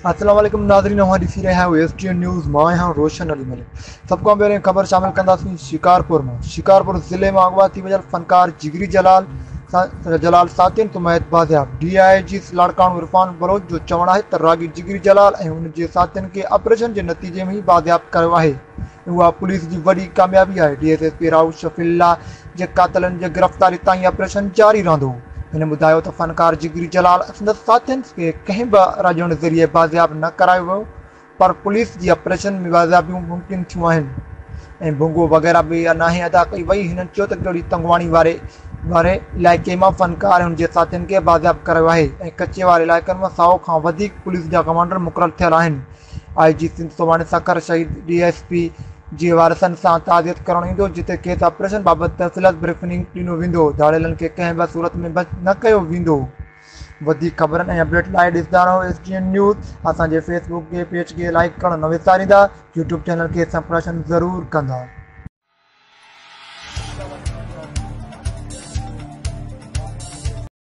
अस्सलाम वालेकुम नाज़रीन, वहाँ ॾिसी रहिया आहियो एसटीएन न्यूज़। मां आहियां रोशन अली मलिक। सभ खां पहिरियों ख़बर शामिल कंदासीं शिकारपुर ज़िले में अगवा थी वियल फ़नकार जिगरी जलाल सातिन तुमैत बाज़ियाब। डीआईजी लाड़काणो इरफान बलोच जो चवणु आहे त रागी जिगरी जलाल ऐं हुन जे साथियुनि खे ऑपरेशन जे नतीजे में ई बाज़ियाब कयो आहे। उहा पुलिस जी वॾी कामयाबी आहे। डीएसएसपी राउत शफ़ील्ला जे क़ातिलनि जे गिरफ़्तारी ताईं ऑपरेशन जारी रहंदो। हिन ॿुधायो त फ़नकार जिगरी जलाल संदसि साथियुनि खे कंहिं बि राजण ज़रिए बाज़ियाब न करायो वियो, पर पुलिस जी ऑपरेशन में बाज़ियाबियूं मुमकिन थियूं आहिनि ऐं भुंगो वग़ैरह बि नाहे अदा कई वई। हिननि चयो त कहिड़ी तंगवाणी वारे इलाइक़े मां फ़नकार ऐं हुन जे साथियुनि खे बाज़ियाब करायो आहे ऐं कचे वारे इलाइक़नि मां 100 खां वधीक पुलिस जा कमांडर मुक़ररु थियल आहिनि। आईजी सिंध सुभाणे सखर शहीद डीएसपी जे वारसनि सां ताज़ियत करणु ईंदो, जिते खेसि ऑपरेशन बाबति तफ़सीलात ब्रीफिंग ॾिनो वेंदो। धाड़ेलनि खे कंहिं बि सूरत में न कयो वेंदो। वधीक ख़बरनि ऐं अपडेट लाइ ॾिसंदा रहो एसटीएन न्यूज़। असांजे फेसबुक जे पेज खे लाइक करणु न विसारींदा। यूट्यूब चैनल खे सब्सक्राइब ज़रूरु कंदा।